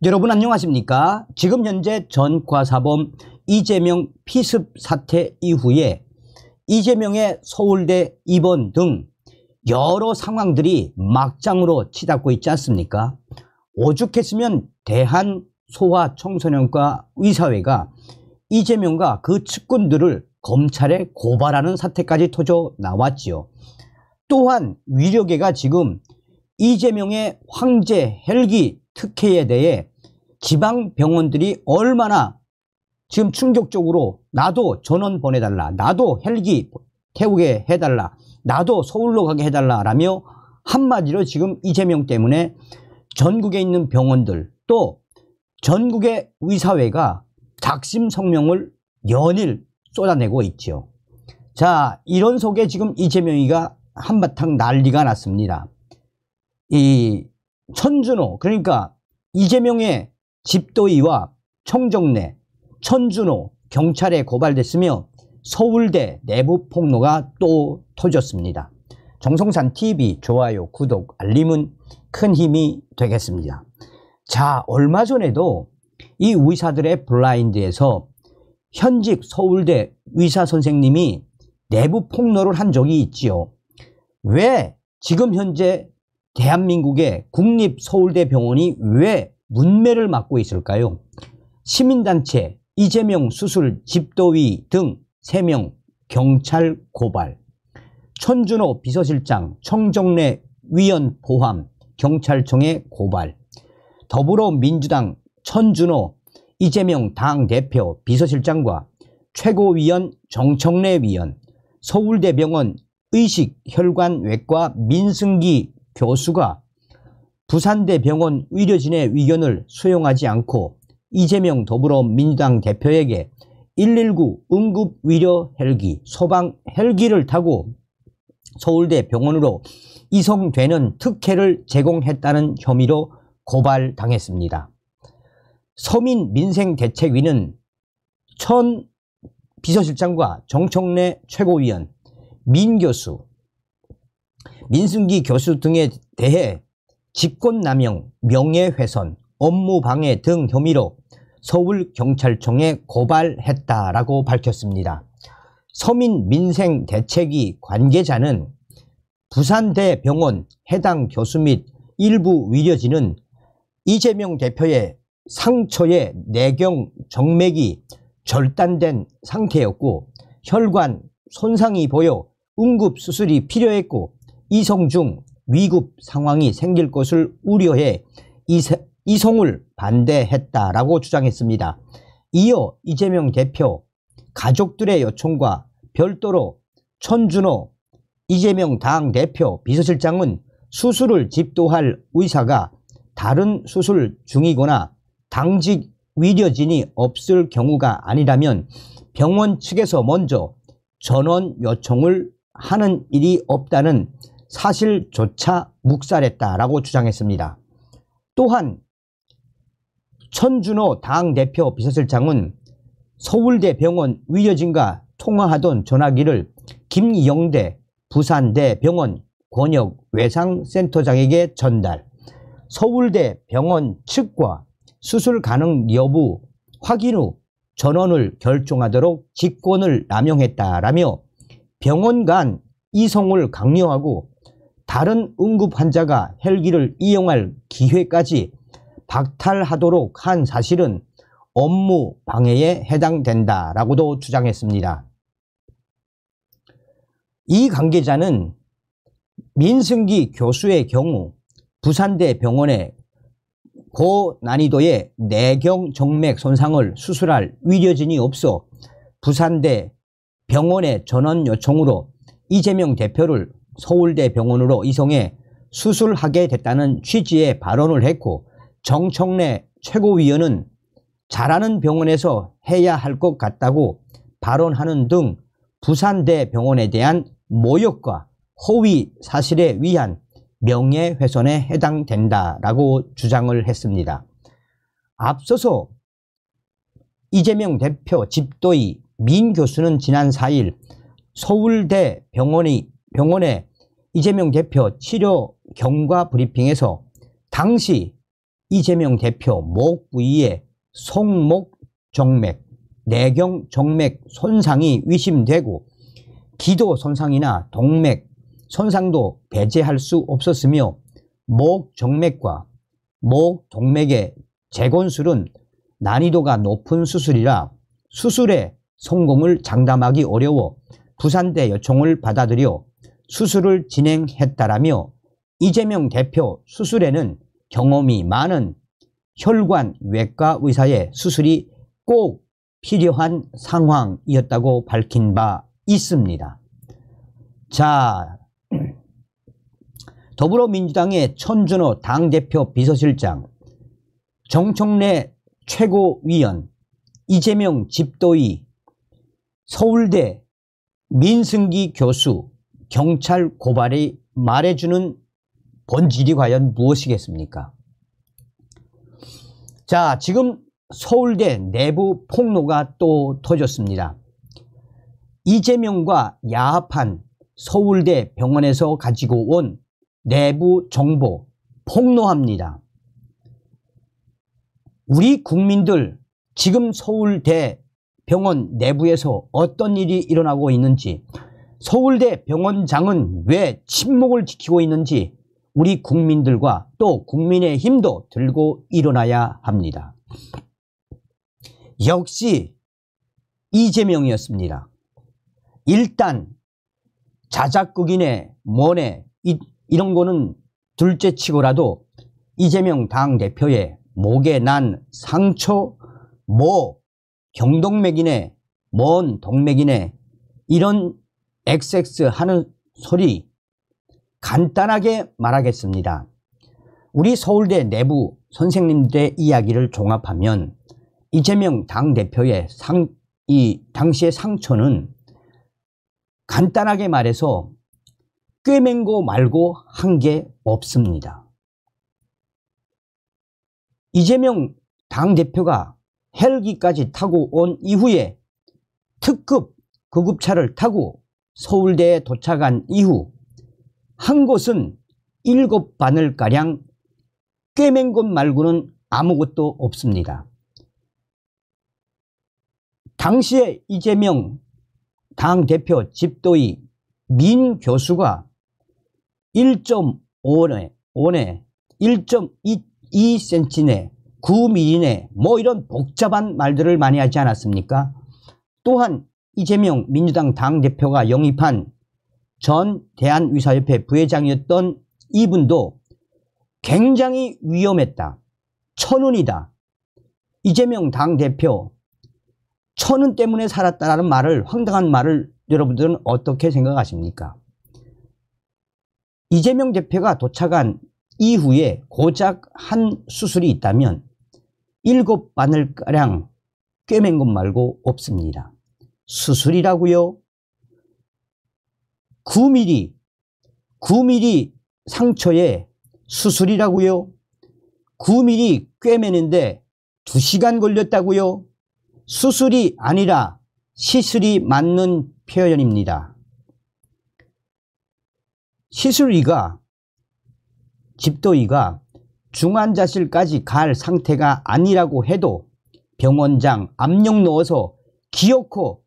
여러분 안녕하십니까? 지금 현재 전과사범 이재명 피습 사태 이후에 이재명의 서울대 입원 등 여러 상황들이 막장으로 치닫고 있지 않습니까? 오죽했으면 대한소아청소년과 의사회가 이재명과 그 측근들을 검찰에 고발하는 사태까지 터져 나왔지요. 또한 위력계가 지금 이재명의 황제 헬기 특혜에 대해 지방병원들이 얼마나 지금 충격적으로 나도 전원 보내달라, 나도 헬기 태우게 해달라, 나도 서울로 가게 해달라 라며 한마디로 지금 이재명 때문에 전국에 있는 병원들 또 전국의 의사회가 작심 성명을 연일 쏟아내고 있죠. 자, 이런 속에 지금 이재명이가 한바탕 난리가 났습니다. 이 천준호, 그러니까 이재명의 집도의와 청정래, 천준호 경찰에 고발됐으며 서울대 내부 폭로가 또 터졌습니다. 정성산TV 좋아요, 구독, 알림은 큰 힘이 되겠습니다. 자, 얼마 전에도 이 의사들의 블라인드에서 현직 서울대 의사 선생님이 내부 폭로를 한 적이 있지요. 왜 지금 현재 대한민국의 국립서울대병원이 왜 문매를 맞고 있을까요? 시민단체, 이재명 수술 집도의 등 3명 경찰 고발, 천준호 비서실장, 청정래 위원 포함 경찰청에 고발, 더불어민주당 천준호 이재명 당대표 비서실장과 최고위원 정청래 위원, 서울대병원 의식혈관외과 민승기 교수가 부산대병원 의료진의 의견을 수용하지 않고 이재명 더불어민주당 대표에게 119 응급의료 헬기, 소방 헬기를 타고 서울대병원으로 이송되는 특혜를 제공했다는 혐의로 고발당했습니다. 서민민생대책위는 천 비서실장과 정청래 최고위원, 민 교수, 민승기 교수 등에 대해 직권남용, 명예훼손, 업무방해 등 혐의로 서울경찰청에 고발했다라고 밝혔습니다. 서민민생대책위 관계자는 부산대병원 해당 교수 및 일부 의료진은 이재명 대표의 상처의 내경 정맥이 절단된 상태였고 혈관 손상이 보여 응급수술이 필요했고 이송 중 위급 상황이 생길 것을 우려해 이송을 반대했다라고 주장했습니다. 이어 이재명 대표 가족들의 요청과 별도로 천준호 이재명 당대표 비서실장은 수술을 집도할 의사가 다른 수술 중이거나 당직 의료진이 없을 경우가 아니라면 병원 측에서 먼저 전원 요청을 하는 일이 없다는 사실조차 묵살했다라고 주장했습니다. 또한 천준호 당대표 비서실장은 서울대병원 의료진과 통화하던 전화기를 김영대 부산대병원 권역외상센터장에게 전달, 서울대병원 측과 수술 가능 여부 확인 후 전원을 결정하도록 직권을 남용했다라며 병원 간 이송을 강요하고 다른 응급 환자가 헬기를 이용할 기회까지 박탈하도록 한 사실은 업무 방해에 해당된다라고도 주장했습니다. 이 관계자는 민승기 교수의 경우 부산대 병원에 고난이도의 내경 정맥 손상을 수술할 의료진이 없어 부산대 병원의 전원 요청으로 이재명 대표를 서울대 병원으로 이송해 수술하게 됐다는 취지의 발언을 했고, 정청래 최고위원은 잘하는 병원에서 해야 할 것 같다고 발언하는 등 부산대 병원에 대한 모욕과 허위 사실에 의한 명예훼손에 해당된다라고 주장을 했습니다. 앞서서 이재명 대표 집도의 민 교수는 지난 4일 서울대 병원에 이재명 대표 치료 경과 브리핑에서 당시 이재명 대표 목 부위에 송목 정맥, 내경 정맥 손상이 의심되고 기도 손상이나 동맥 손상도 배제할 수 없었으며 목 정맥과 목 동맥의 재건술은 난이도가 높은 수술이라 수술의 성공을 장담하기 어려워 부산대 요청을 받아들여 수술을 진행했다라며 이재명 대표 수술에는 경험이 많은 혈관 외과 의사의 수술이 꼭 필요한 상황이었다고 밝힌 바 있습니다. 자, 더불어민주당의 천준호 당대표 비서실장, 정청래 최고위원, 이재명 집도의, 서울대 민승기 교수, 경찰 고발이 말해주는 본질이 과연 무엇이겠습니까? 자, 지금 서울대 내부 폭로가 또 터졌습니다. 이재명과 야합한 서울대 병원에서 가지고 온 내부 정보 폭로합니다. 우리 국민들 지금 서울대 병원 내부에서 어떤 일이 일어나고 있는지, 서울대 병원장은 왜 침묵을 지키고 있는지 우리 국민들과 또 국민의힘도 들고 일어나야 합니다. 역시 이재명이었습니다. 일단 자작극이네 뭐네 이런 거는 둘째치고라도 이재명 당대표의 목에 난 상처, 뭐 경동맥이네 뭔 동맥이네 이런 XX 하는 소리 간단하게 말하겠습니다. 우리 서울대 내부 선생님들의 이야기를 종합하면 이재명 당대표의 이 당시의 상처는 간단하게 말해서 꿰맨 거 말고 한 게 없습니다. 이재명 당대표가 헬기까지 타고 온 이후에 특급 구급차를 타고 서울대에 도착한 이후 한 것은 7바늘가량 꿰맨 것 말고는 아무것도 없습니다. 당시에 이재명 당대표 집도의 민 교수가 1.5네, 1.2cm네, 9mm네 뭐 이런 복잡한 말들을 많이 하지 않았습니까? 또한 이재명 민주당 당대표가 영입한 전 대한의사협회 부회장이었던 이분도 굉장히 위험했다. 천운이다. 이재명 당대표 천운 때문에 살았다라는 말을, 황당한 말을 여러분들은 어떻게 생각하십니까? 이재명 대표가 도착한 이후에 고작 한 수술이 있다면 7바늘가량 꿰맨 것 말고 없습니다. 수술이라고요? 9mm 상처에 수술이라고요? 9mm 꿰매는데 2시간 걸렸다고요? 수술이 아니라 시술이 맞는 표현입니다. 시술의가, 집도의가 중환자실까지 갈 상태가 아니라고 해도 병원장 압력 넣어서 기어코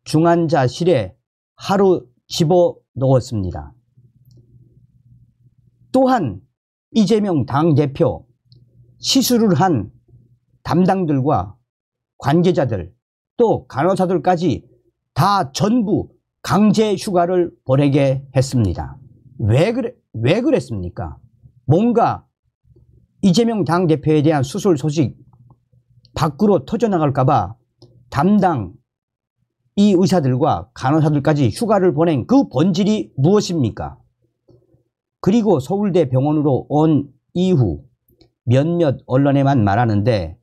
중환자실에 하루 집어넣었습니다. 또한 이재명 당대표 시술을 한 담당들과 관계자들 또 간호사들까지 다 전부 강제 휴가를 보내게 했습니다. 왜 그랬습니까? 뭔가 이재명 당대표에 대한 수술 소식 밖으로 터져나갈까봐 담당 이 의사들과 간호사들까지 휴가를 보낸 그 본질이 무엇입니까? 그리고 서울대 병원으로 온 이후 몇몇 언론에만 말하는데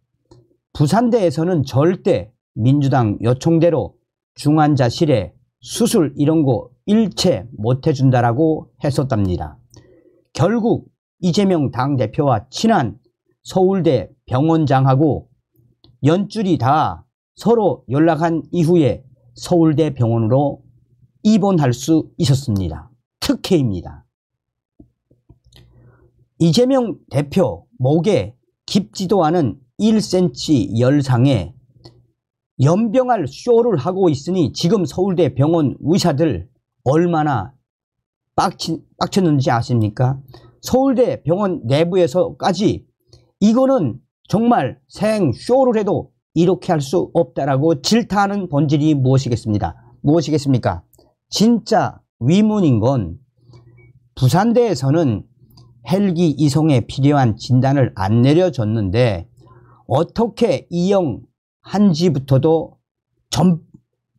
부산대에서는 절대 민주당 요청대로 중환자실에 수술 이런 거 일체 못 해준다라고 했었답니다. 결국 이재명 당대표와 친한 서울대 병원장하고 연줄이 다 서로 연락한 이후에 서울대 병원으로 입원할 수 있었습니다. 특혜입니다. 이재명 대표 목에 깊지도 않은 1cm 열상에 연병할 쇼를 하고 있으니 지금 서울대 병원 의사들 얼마나 빡쳤는지 아십니까? 서울대 병원 내부에서까지 이거는 정말 생쇼를 해도 이렇게 할 수 없다라고 질타하는 본질이 무엇이겠습니까? 진짜 위문인 건 부산대에서는 헬기 이송에 필요한 진단을 안 내려줬는데 어떻게 이용한지부터도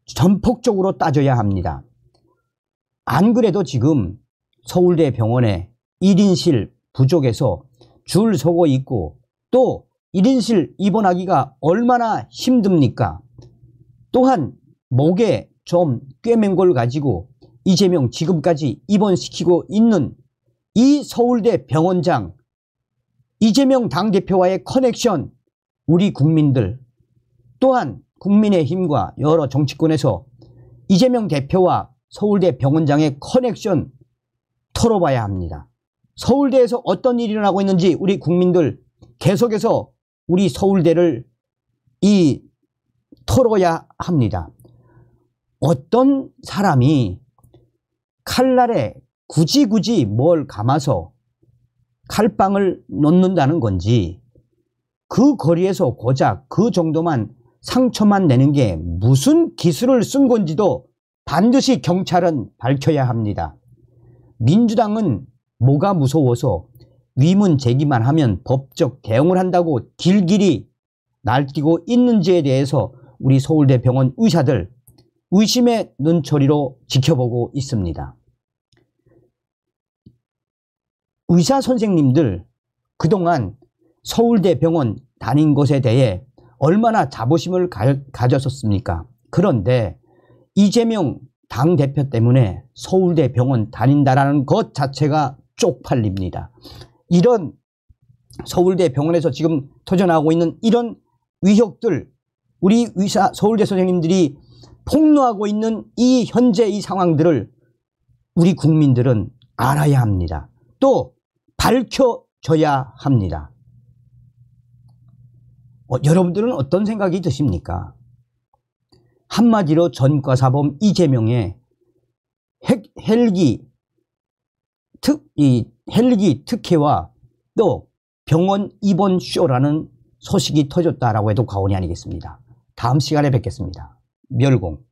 전폭적으로 따져야 합니다. 안 그래도 지금 서울대 병원에 1인실 부족해서 줄 서고 있고 또 1인실 입원하기가 얼마나 힘듭니까? 또한 목에 좀 꿰맨 걸 가지고 이재명 지금까지 입원시키고 있는 이 서울대 병원장, 이재명 당대표와의 커넥션, 우리 국민들 또한 국민의힘과 여러 정치권에서 이재명 대표와 서울대 병원장의 커넥션 털어봐야 합니다. 서울대에서 어떤 일이 일어나고 있는지 우리 국민들 계속해서 우리 서울대를 털어야 합니다. 어떤 사람이 칼날에 굳이 뭘 감아서 칼빵을 놓는다는 건지 그 거리에서 고작 그 정도만 상처만 내는 게 무슨 기술을 쓴 건지도 반드시 경찰은 밝혀야 합니다. 민주당은 뭐가 무서워서 위문 제기만 하면 법적 대응을 한다고 길길이 날뛰고 있는지에 대해서 우리 서울대 병원 의사들 의심의 눈초리로 지켜보고 있습니다. 의사 선생님들 그동안 서울대 병원 다닌 것에 대해 얼마나 자부심을 가졌었습니까? 그런데 이재명 당대표 때문에 서울대 병원 다닌다라는 것 자체가 쪽팔립니다. 이런 서울대 병원에서 지금 터져나오고 있는 이런 위협들, 우리 서울대 선생님들이 폭로하고 있는 이 현재 이 상황들을 우리 국민들은 알아야 합니다. 또 밝혀져야 합니다. 여러분들은 어떤 생각이 드십니까? 한마디로 전과사범 이재명의 헬기 특혜와 또 병원 입원 쇼라는 소식이 터졌다라고 해도 과언이 아니겠습니다. 다음 시간에 뵙겠습니다. 멸공.